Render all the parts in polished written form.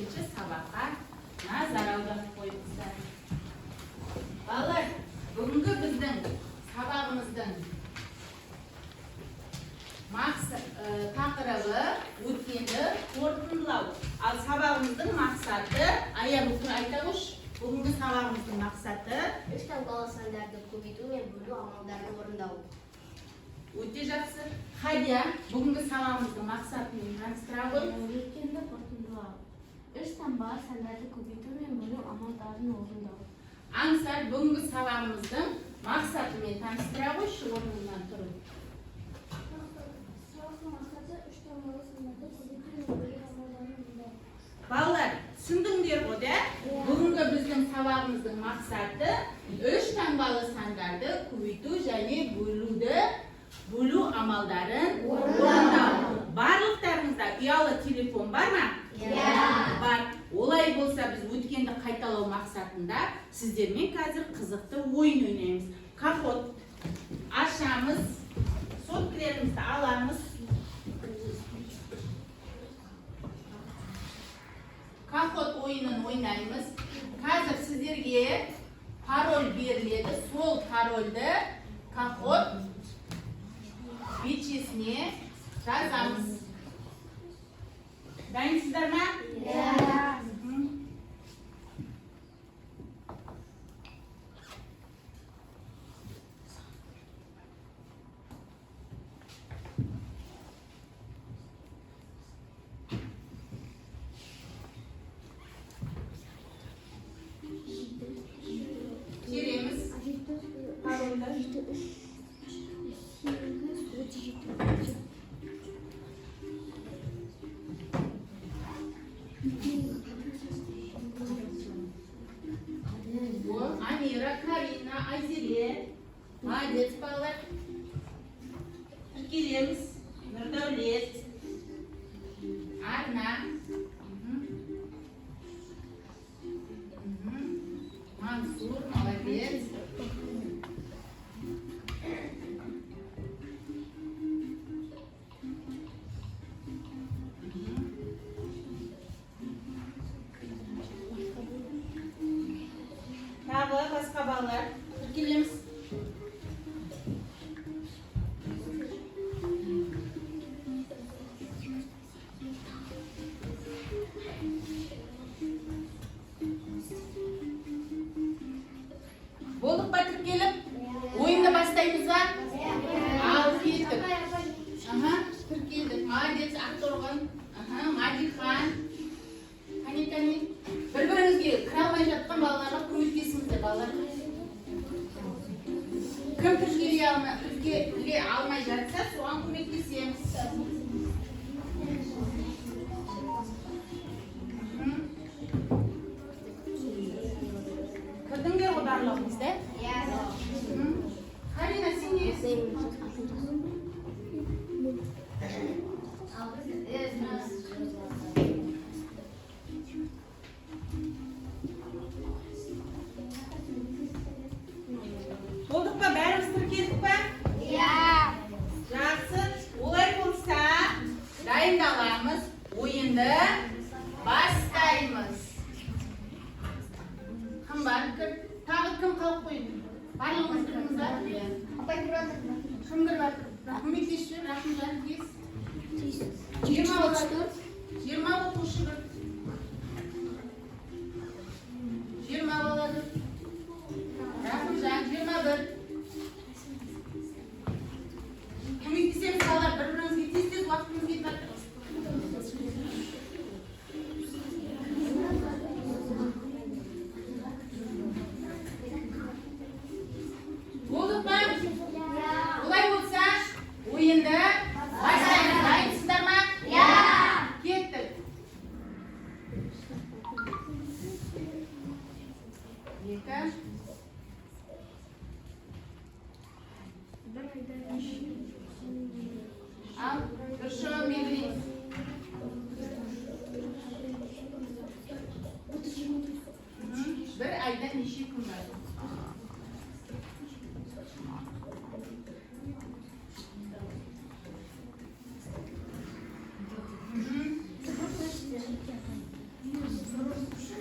бірінші сабаққа назар аударып қойыңыздар. Балалар, бүгінгі біздің сабағымыздың тақырыбы өткенді қорытындылау. Ал сабағымыздың мақсаты, айтағыш, бүгінгі сабағымыздың мақсаты үш таңбалы сандарды көбейту мен бөлу амалдарын орындау. Өте жақсы. Хадия, бүгінгі сабағымыздың мақсатын таныстыра ғой. Өткенді қорытындылау. Үш таңбалы сандарды көбейту мен бөлу амалдарын орындау. Аңсар, бүгінгі сабағымыздың мақсатымен таныстыра қойшы, орнынан тұрып. Балалар, түсіндіңдер ғой, да? Бүгінгі біздің сабағымыздың мақсаты үш таңбалы сандарды көбейту және бөлу амалдарын орындау. Барлықтарыңызда ұялы телефон бар ма? Бар. Олай болса, біз өткенді қайталау мақсатында сіздермен қазір қызықты ойын ойнаймыз. Кахот ашамыз, соткілерімізді аламыз. Кахот ойынын ойнаймыз. Қазір сіздерге пароль беріледі. Сол парольді кахот бетшесіне жазамыз. Дайынсыздар ма? Тереміз парольді. Амира, Карина, Айзере. Молодец, балалар. Келеміз. Нұрдәулет. Арна. Мансур, молодец. Тағы басқа балалар. Келеміз. Болдық па келіп? Ойынды бастаймыз ба? Ал келдік. Келдік. Молодец, Ақторғын. Мадихан. Кәне. Бір-біріңізге кіре алмай жатқан балаларға көмектесіңіздер, балалар. Кім кіре алмай жатса, соған көмектесеміз. Кірдіңдер ғой барлығымызда? Карина, сен нересің? Болдық па? Бәріміз тіркелдік па? Жақсы. Олай болса, дайындаламыз, ойынды бастаймыз. Кім бар? Тағы кім қалып қойды? Барлығымыз кіріміз бар? Кім кіріп жатыр? Көмектесші, рахымжан, кез. 20 оқушы бір. 20 болады. Рахымжан, 21. Көмектесеміз балалар, бір-біріңізге тез-тез уақытымыз кетіп жатыр. Болдық па? Олай болса, ойынды бастаймыз. Дайынсыздар ма? Кеттік. Екі. Ал, дұршыға белгілейміз. Бір айда неше күн бар?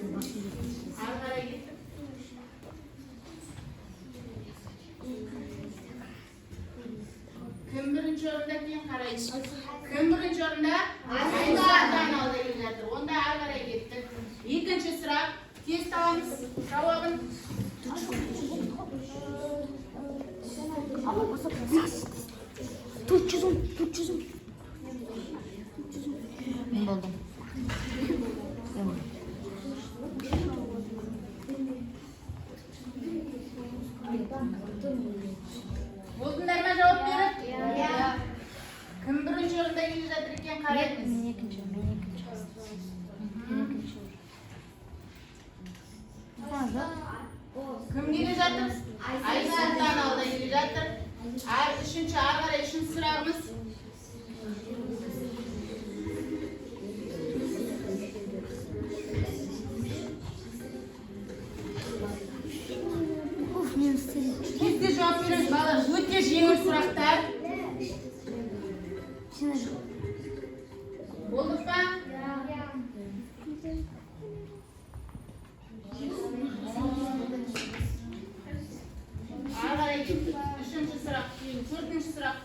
Ары қарай кеттік. Кім бірінші орында екен қарайық. Кім бірінші орында? Айсұлтан алда келе жатыр. Онда ары қарай кеттік. Екінші сұрақ. Тез табамыз жауабын. Мен болдым. Болдыңдар ма жауап беріп? Кім бірінші орында келе жатыр екен қарайыңыз. Мен екінші. Кім келе жатыр? Айсұлтан алда келе жатыр. Үшінші ары қарай үшінші сұрағымыз. Кезде жауап беріңіз балалар. Өте жеңіл сұрақтар. Болдық па? Ары қарай кеттік. Үшінші сұрақ. Төртінші сұрақ.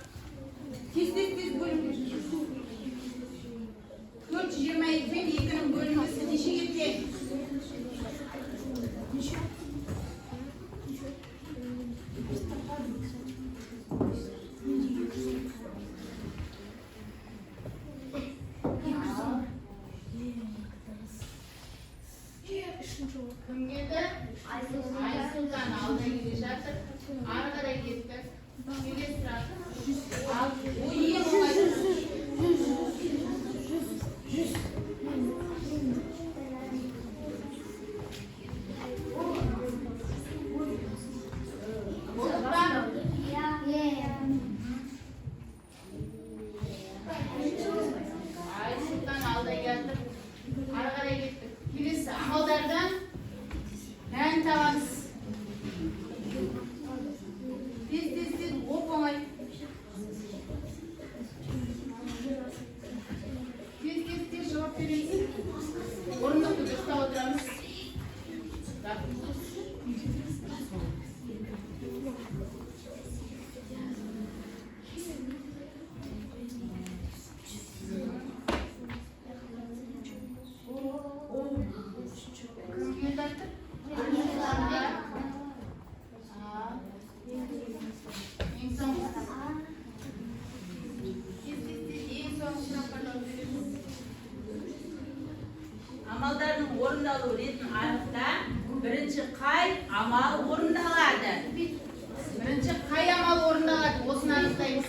Тез бөліңіз. 422 пен 2-нің бөлінгісі нешеге тең? Кім келді? Айсұлтан алда келе жатыр. Ары қарай кеттік. Келесі сұрақ. Ол ең оңай. Айсұлтан алда келді. Ары қарай кеттік. Келесі амалдардан мән табамыз. Тез оп-оңай. Тез жауап берейін. Орындықты дұрыстап отырамыз. Амалдардың орындалу ретін анықта бірінші қай амал орындалады? Бірінші қай амал орындалады? Осыны анықтаймыз.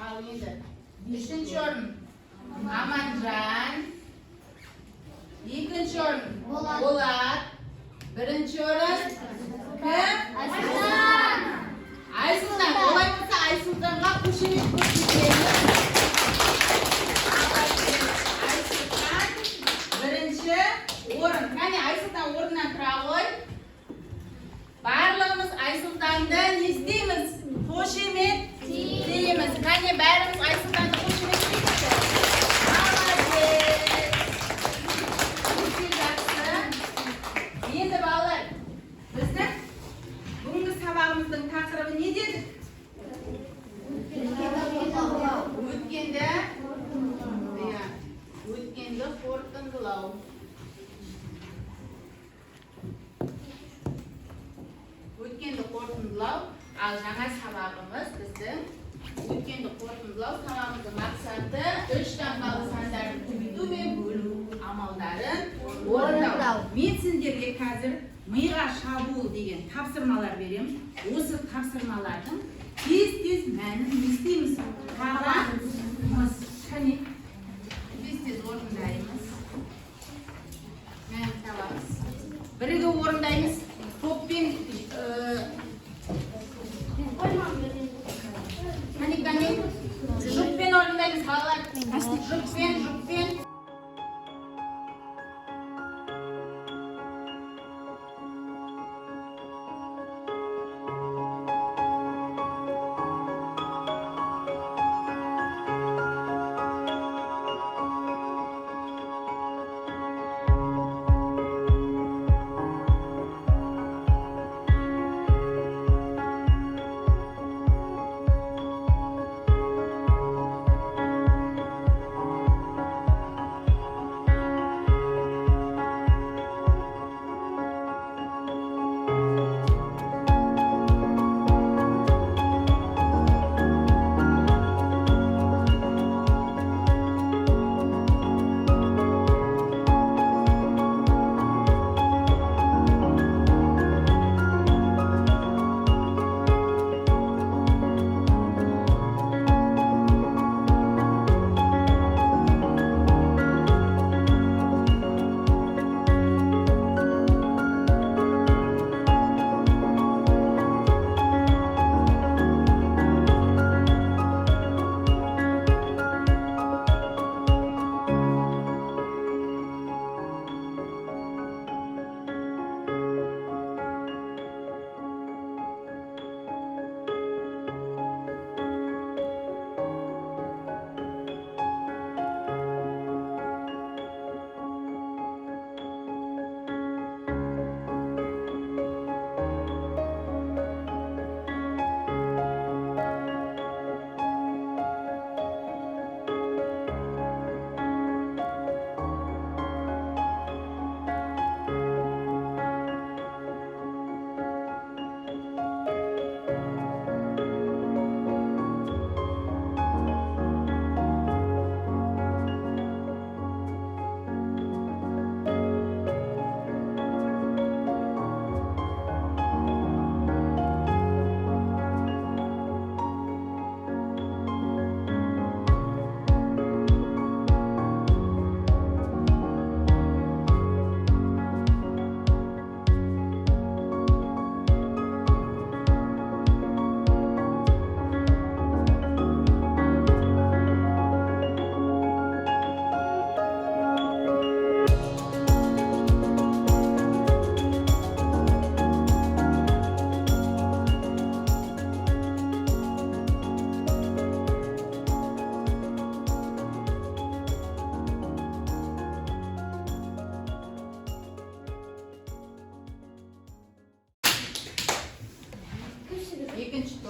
Ал енді үшінші орын Аманжан, екінші орын Болат, бірінші орын кім? Айсұлтан. Айсұлтан. Олай болса Айсұлтанға қошемет көрсетеміз. Айсұлтан бірінші орын. Кәне Айсұлтан орнынан тұра ғой. Барлығымыз Айсұлтанды не істейміз? Қошемет дейміз. Кәне бәріміз Айсұлтанды қошемет дейміз. Енді балалар, біздің бүгінгі сабағымыздың тақырыбы не деді? Өткенді қорытындылау. Өткенді қорытындылау, ал жаңа сабағымыз біздің өткенді қорытындылау сабағымыздың мақсаты 3 таңбалы сандардың көбейту мен бөлу амалдарын орындау. Мен сендерге қазір миға шабуыл деген тапсырмалар беремін. Осы тапсырмалардың тез мәнін естиміз. Қараңыз. Кәне. Тез орындаймыз. Мәнін табамыз. Біріге орындаймыз. Топпен Кәне. Жұппен орындаймыз балалар. Жұппен.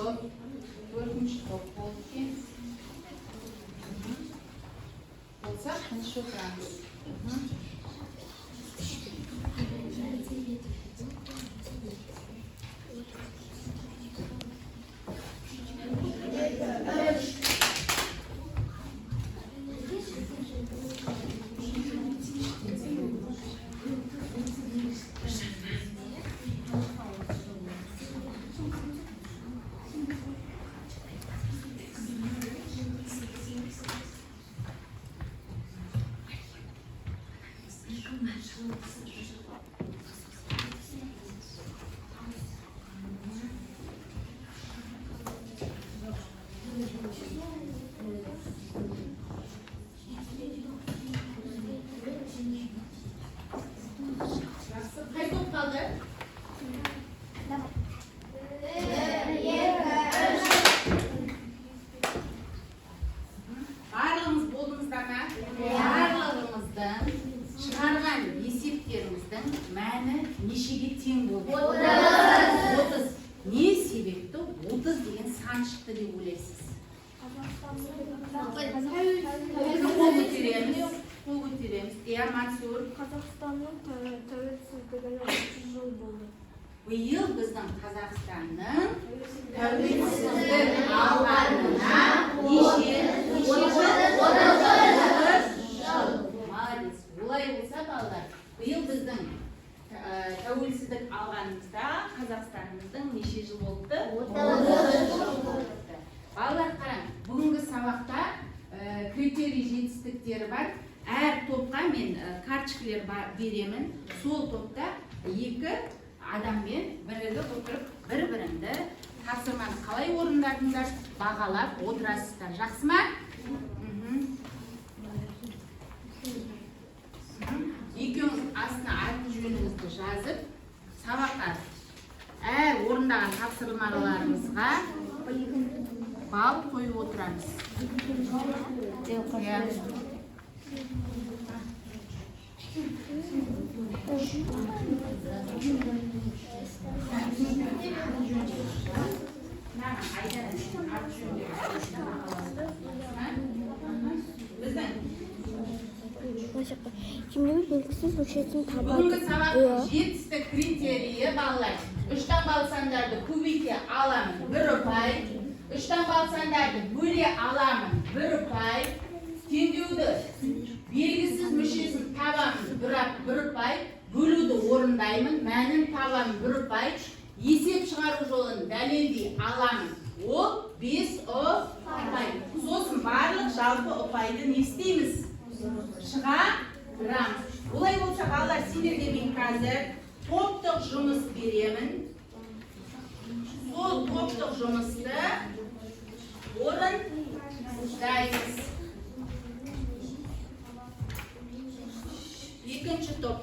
топ, төртінші топ болды екен. Болса, тыныш отырамыз. Қай топ қалды? Барлығымыз болдыңыздар ма? Барлығымыздың шығарған есептеріміздің мәні нешеге тең болды? 30. Не себепті 30 деген сан шықты деп ойлайсыз? Қол көтереміз. Иә, Мансур. Қазақстанның тәуелсіздігіне 30 жыл болды. Биыл біздің Қазақстанның тәуелсіздік алғанына неше жыл? 30 жыл. Молодец. Олай болса, балалар, биыл біздің тәуелсіздік алғанымызда Қазақстанымыздың неше жыл болды? 30 жыл болды. Балалар, қараң, бүгінгі сабақта критерий жетістіктері бар. Әр топқа мен карточкалар беремін. Сол топта 2 адаммен бірігіп отырып, бір-біріңді тапсырманы қалай орындадыңдар, бағалап отырасыздар. Жақсы ма? Екеуіңіз астына атын жөніңізді жазып, сабаққа әр орындаған тапсырмаларыңызға бал қойып отырамыз. Kimliğimiz belirsiz ölçeğinin tabanı. Бүгінгі сабақтың жетістік критерийі, балалар, 3 бал сандарды көбейте аламын 1 ұпай, 3 бал сандарды бөле аламын 1 ұпай, теңдеуді белгісіз мүшесін табамын 1 ұпай, бөлуді орындаймын, мәнін табамын 1 ұпай, есеп шығару жолын дәлелдей аламын, ол 5 ұпай. Сосын барлық жалпы ұпайды не істейміз? Шығарамыз. Олай болса, балалар, сендерге мен қазір топтық жұмыс беремін. Сол топтық жұмысты орындаймыз. Екінші топ.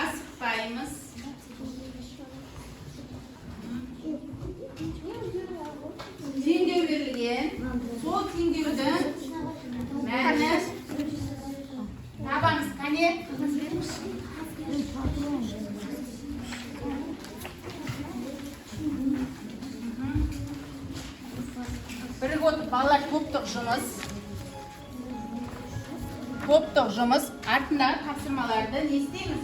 Асықпаймыз. Теңдеу берілген. Сол теңдеудің мәні табамыз. Қане? Бірігіп отыр, балалар, топтық жұмыс. Артындағы тапсырмаларды не істейміз?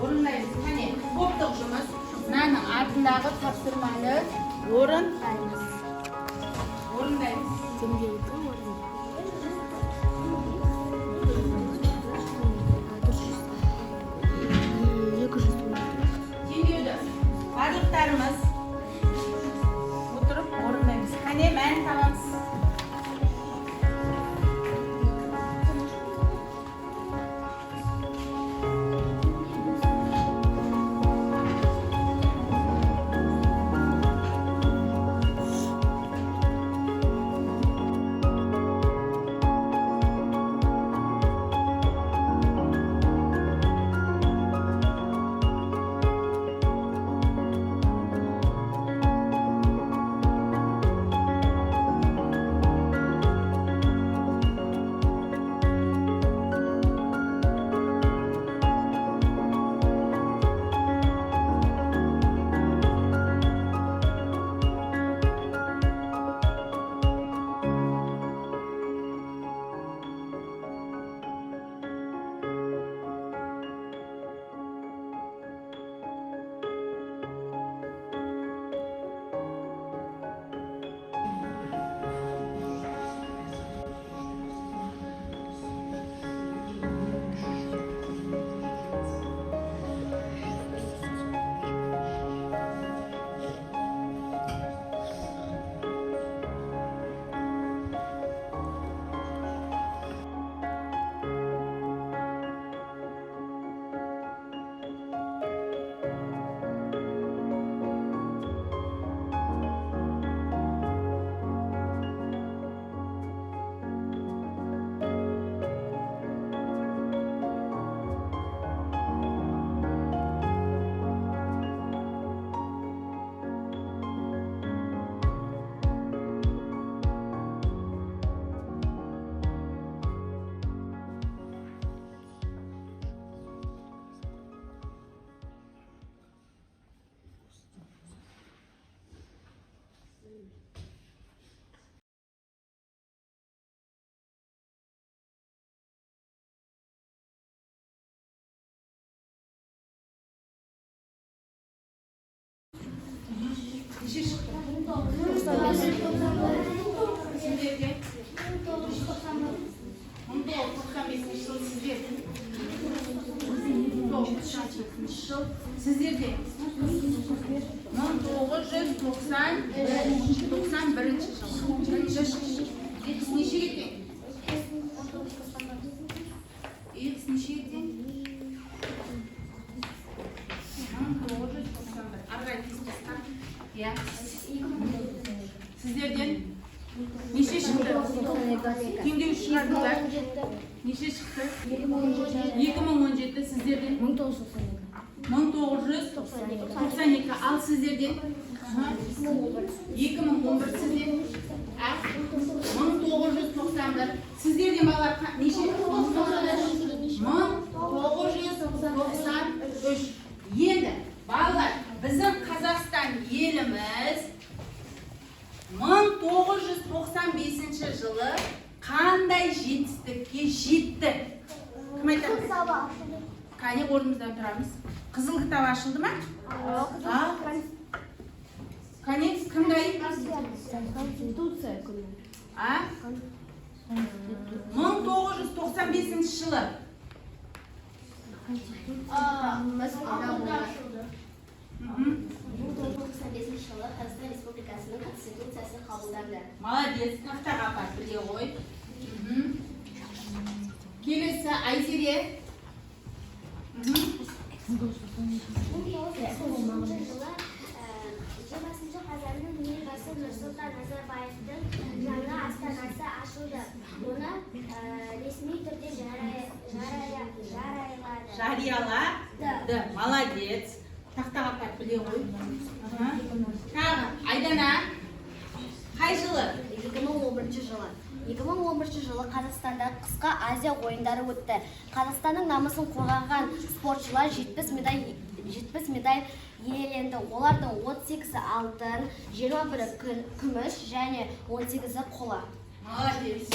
Орындаймыз. Қане? Топтық жұмыс. Мынаның артындағы тапсырманы орындаймыз. Теңдеуді барлықтарымыз отырып орындаймыз. Қане, мән табамыз. Неше шықты? Сіздерде? 1995 жыл сіздерде? 1995 жыл сіздерде? 1991 жыл. Бірінші шықты. Екіс нешеге тең? Екіс нешеге тең? 1991. Арғай кеспесқа? Иә. Сіздерден? Неше шықты? Теңдеу шығардыңдар? Неше шықты? 2017. Сіздерден? 1992. Ал сіздерден? 2011. Сізден? 1991. Сіздерден балалар неше? 1993. Енді балалар, біздің Қазақстан еліміз 1995 жылы қандай жетістікке жетті? Кім айтады? Кәне орнымыздан тұрамыз. Қызыл кітап ашылды ма? Кәне кім дайын? Конституция күні. 1995 жылы. жылы Қазақстан Республикасының Конституциясы қабылданды. Молодец, тақтаға апар, біле ғой. Келесі Айзере. 20 қазанның елбасы Нұрсұлтан Назарбаевтың жаңа астанасы ашылды. Оны ресми түрде жариялады. Молодец. Тақтаға апар, біле ғой. Тағы, Айдана. Қай жылы? 2011 жылы. 2011 жылы Қазақстанда қысқы Азия ойындары өтті. Қазақстанның намысын қорғаған спортшылар 70 медаль иеленді. Олардың 38-і алтын, 21-і күміс және 18-і қола. Молодец.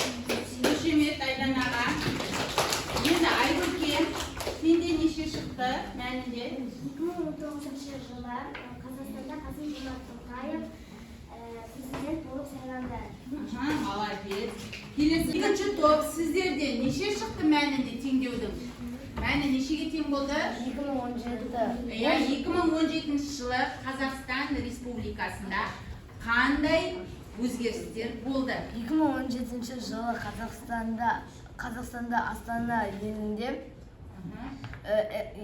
Рахмет Айданаға. Енді Айгүлке, сенде неше шықты мәнінде? 2019 жылы Қазақстанда Қасым-Жомарт Тоқаев президент болып сайланды. Молодец. Келесі екінші топ сіздерден неше шықты мәнінде теңдеудің? Мәні нешеге тең болды? 2017 жылы Қазақстан Республикасында қандай өзгерістер болды? 2017 жылы Қазақстанда Астана елінде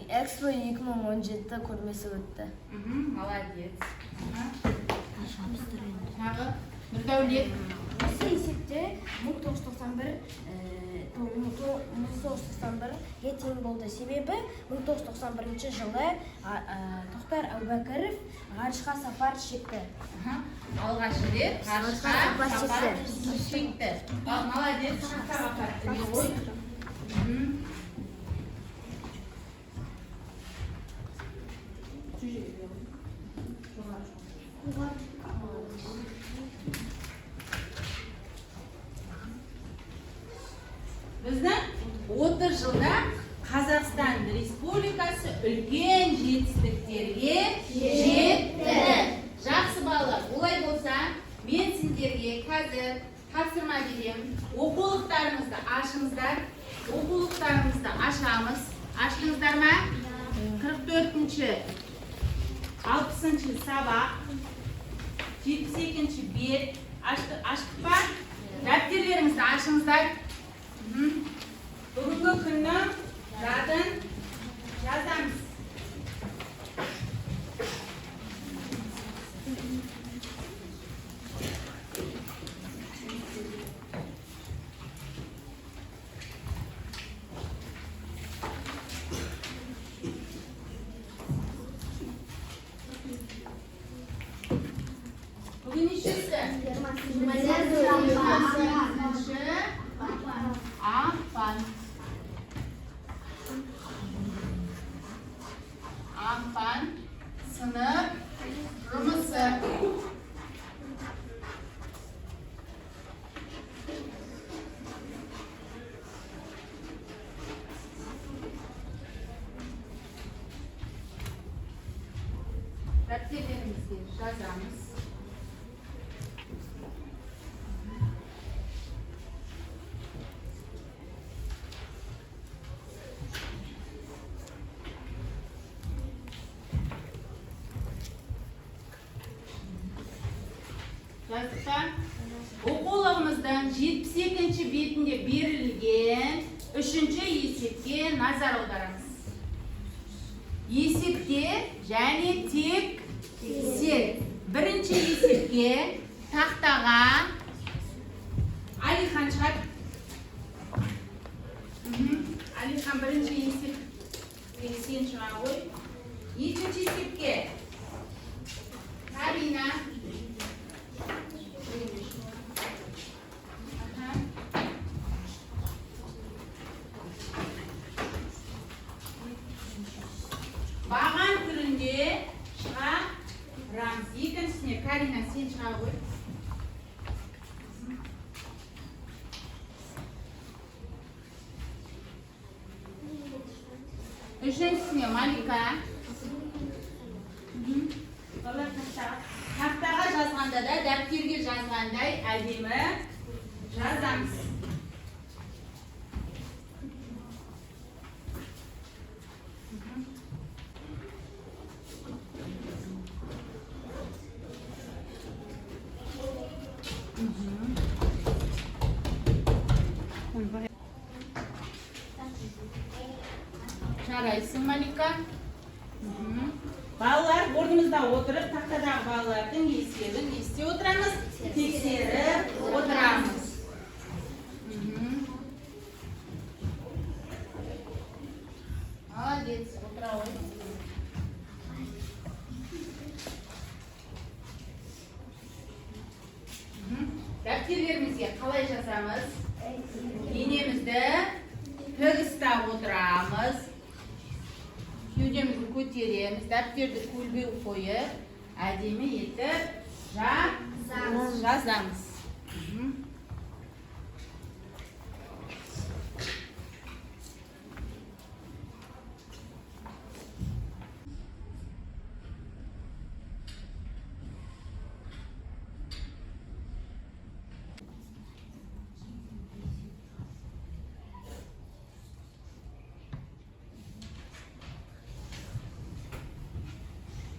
Экспо 2017 көрмесі өтті. Молодец. Тағы Нұрдәулет. Осы есепте 1991-ге тең болды. Себебі 1991 жылы Тоқтар Әубәкіров ғарышқа сапар шекті. Алғаш рет ғарышқа сапар шекті. Молодец. Біздің 30 жылда Қазақстан Республикасы үлкен жетістіктерге жетті. Жақсы балалар, олай болса, мен сендерге қазір тапсырма беремін. Оқулықтарыңызды ашыңыздар. Оқулықтарыңызды ашамыз. Аштыңыздар ма? 44-ші, 60-ші сабақ, 72-ші бет. Аштық па? Дәптерлеріңізді ашыңыздар. Бүгінгі күннің жадын жазамыз. Бүгін нешесі? 20-ші ақпан. Ақпан, сынып, жұмысы. дәптерлерімізге жазамыз. Жаздыққа оқулығымыздан 72-ші бетінде берілген 3-ші есепке назар аударамыз. Есепте және тек сер. Бірінші есепке тақтаға Алихан шығар. Алихан бірінші есепке сен шыға ғой. Екінші есепке Карина. Баған түрінде шығарамыз. Екіншісіне Карина сен шыға ғой. Үшіншісіне Малика. Тақтаға жазғанда да дәптерге жазғандай әдемі жазамыз. Жарайсың, Малика. Балалар орнымызда отырып, тақтадағы балалардың есебін естіп отырамыз, тексеріп отырамыз. Молодец, отыра ғой. Дәптерлерімізге қалай жазамыз? Денемізді тік ұстап отырамыз. Кеудемізді көтереміз, дәптерді көлбеу қойып, әдемі етіп жазамыз.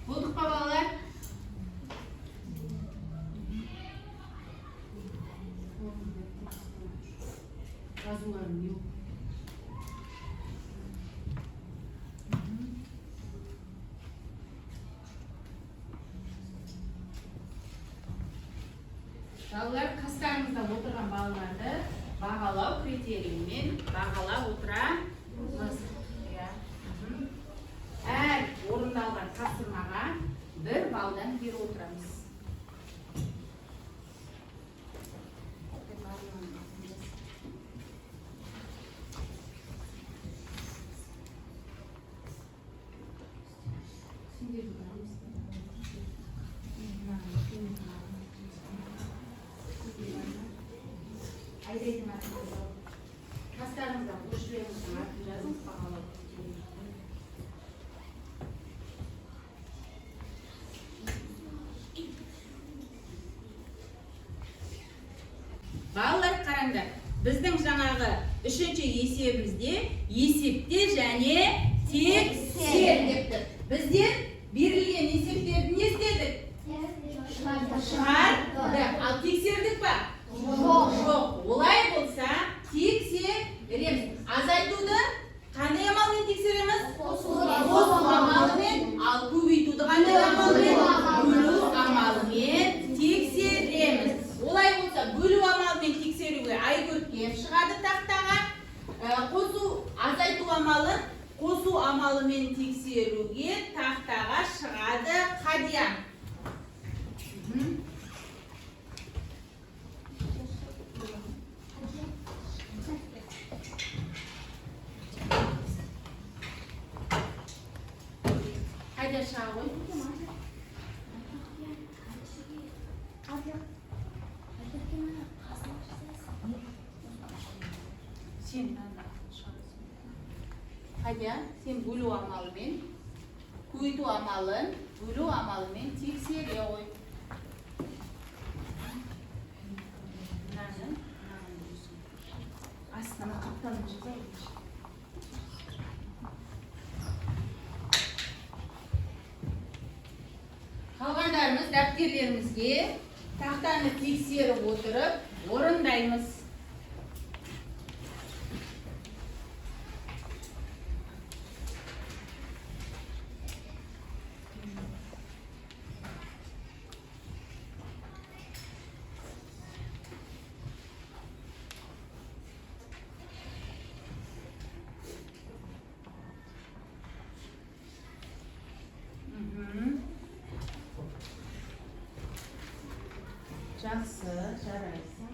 Болдық па, балалар? Жазуларым yok. Балалар, қастарыңызда отырған балаларды бағалау критерийімен бағалап отырамыз. Әр орындалған тапсырмаға 1 балдан беріп отырамыз. Қастарыңызда көршілеріңіздің атын жазыңыз, бағалау. Балалар, қараңдар, біздің жаңағы 3-ші есебімізде есепте және тексер депті. Бізден берілген есептерді не істедік? Шығардық. Ал тексердік па? Жоқ. Олай болса тексереміз. Азайтуды қандай амалмен тексереміз? Қосу амалымен. Ал көбейтуді қандай амалмен? Бөлу амалымен тексереміз. Олай болса, бөлу амалымен тексеруге айкөркем шығады тақтаға. Азайту амалын қосу амалымен тексеруге тақтаға шығады Қадия. Қайда шыға ғой? Қадия, сен бөлу амалымен, көбейту амалын бөлу амалымен тексере ғой. Астына қапталып жазайық. Қалғандарымыз дәптерлерімізге тақтаны тексеріп отырып орындаймыз. Жақсы, жарайсың.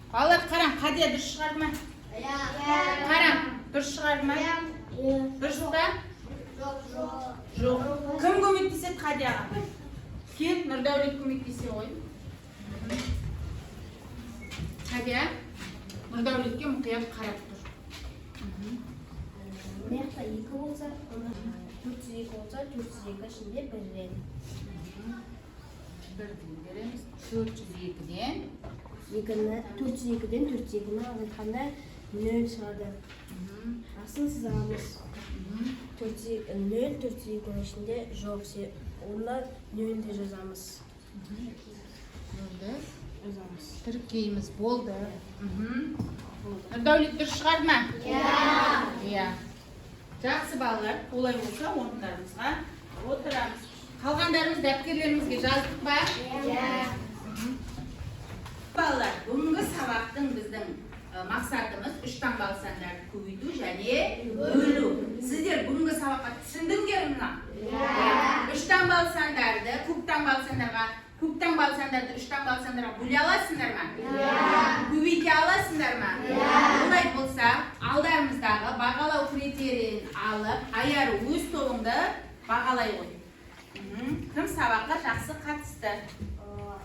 Балалар, қараң, қадия дұрыс шығарды ма? Қараң, дұрыс шығарды ма? Дұрыс па? Жоқ. Кім көмектеседі қадияға? Кет, Нұрдәулет көмектесе ғой. Қадия, Нұрдәулетке мұқият қарап тұр. Мақта 2 болса, 402 болса, 402 ішінде 1 береді. 1-ден береміз. 402-ден 402-ден 402-ні алғанда 0 шығады. Асын сіз аламыз. 0, 402-ні ішінде жоқ. Онда 0-ді жазамыз. Болды. Тіркейміз. Болды. Нұрдәулет дұрыс шығарды ма? Иә. Жақсы балалар, олай болса орындарымызға отырамыз. Қалғандарымыз дәптерлерімізге жаздық па? Балалар, бүгінгі сабақтың біздің мақсатымыз 3 таңбалы сандарды көбейту және бөлу. Сіздер бүгінгі сабаққа түсіндіңдер ме? 3 таңбалы сандарды көп таңбалы сандарға, көп таңбалы сандарды 3 таңбалы сандарға бөле аласыңдар ма? Көбейте аласыңдар ма? Олай болса, алдарымыздағы бағалау критерийін алып, аяры өз тобыңды бағалай қой. Кім сабаққа жақсы қатысты?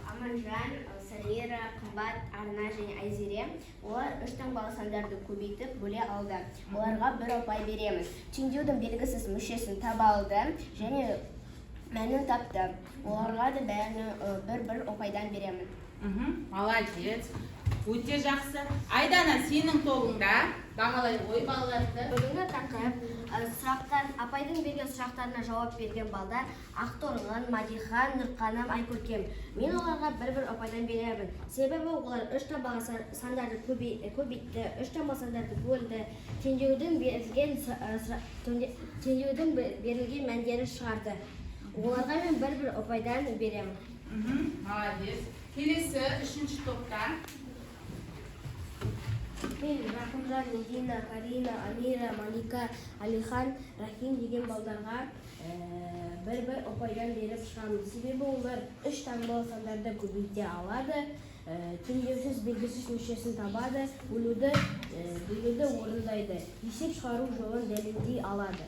Аманжан, Сәлира, Қымбат, Арна және Айзере. Олар 3 таңбалы сандарды көбейтіп бөле алды. Оларға 1 ұпай береміз. Теңдеудің белгісіз мүшесін таба алды және мәнін тапты. Оларға да бәріне 1 ұпайдан беремін. Молодец. Өте жақсы. Айдана, сенің тобыңда бағалай қой балаларды. Бүгінгі тақырып сұрақтар, апайдың берген сұрақтарына жауап берген балдар Ақторған, Мадихан, Нұрқаным, Айкөркем. Мен оларға 1 ұпайдан беремін. Себебі олар 3 таңбалы сандарды көбейтті, 3 таңбалы сандарды бөлді, теңдеудің берілген мәндерін шығарды. Оларға мен 1 ұпайдан беремін. Молодец. Келесі 3-ші топта. Мен Рахымжан, Медина, Карина, Амира, Малика, Алихан, Рахим деген балдарға 1 ұпайдан беріп шығамыз. Себебі олар 3 таңбалы сандарды көбейте алады, теңдеусіз белгісіз мүшесін табады, бөлуді орындайды, есеп шығару жолын дәлелдей алады.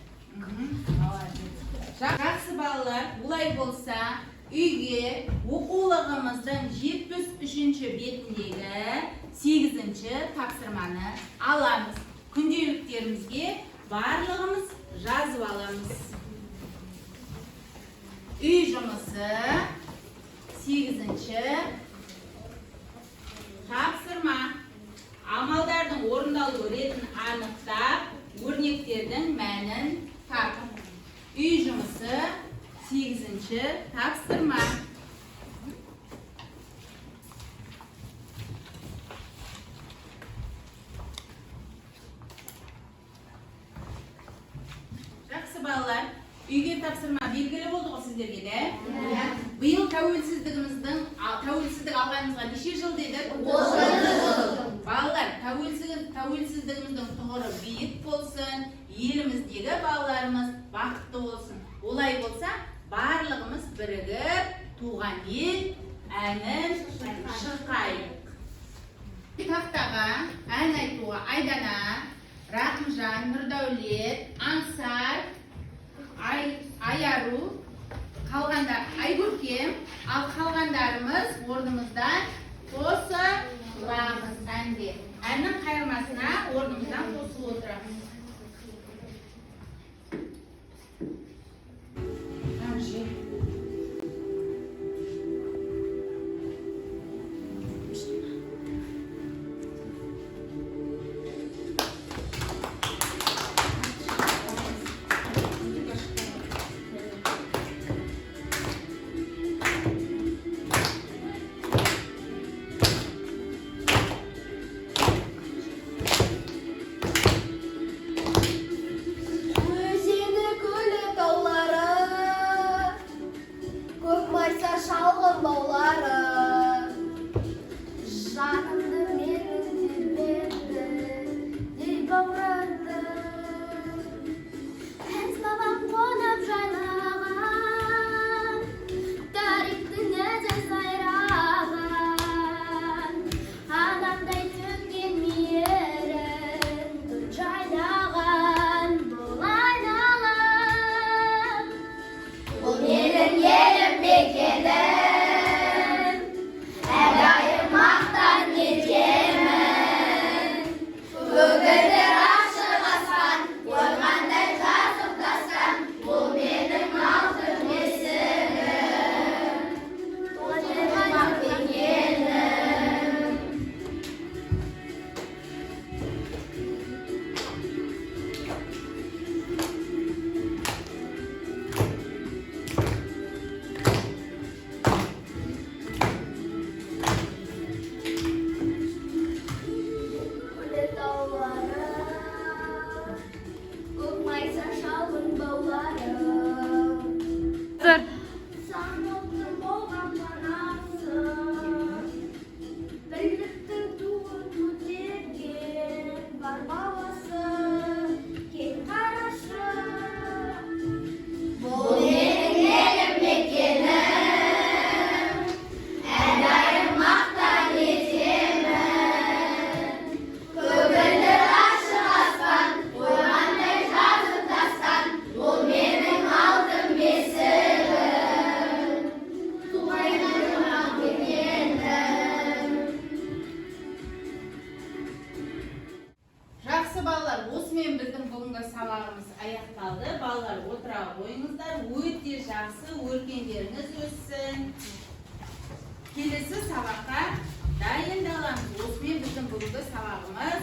Жақсы балалар, бұлай болса, үйге оқулығымыздың 73-ші бетіндегі 8-ші тапсырманы аламыз. Күнделіктерімізге барлығымыз жазып аламыз. Үй жұмысы 8-ші тапсырма. Амалдардың орындалу ретін анықтап, өрнектердің мәнін тап. Үй жұмысы 8-ші тапсырма. ма? Белгілі болды ғой сіздерге де? Биыл тәуелсіздік алғанымызға неше жыл дедік? 30 жыл. Балалар, тәуелсіздігіміздің тұғыры биік болсын, еліміздегі балаларымыз бақытты болсын. Олай болса, барлығымыз бірігіп, туған ел әнін шырқайық. Тақтаға ән айтуға Айдана, Рақымжан, Нұрдәулет, Аңсар, Айару, қалғандар Айгүркем, ал қалғандарымыз орнымыздан қосыламыз әнге. Әннің қайырмасына орнымыздан қосып отырамыз. Осымен біздің бүгінгі сабағымыз аяқталды. Балалар, отыра қойыңыздар. Өте жақсы, өркендеріңіз өссін. Келесі сабаққа дайындаламыз. Осымен біздің бүгінгі сабағымыз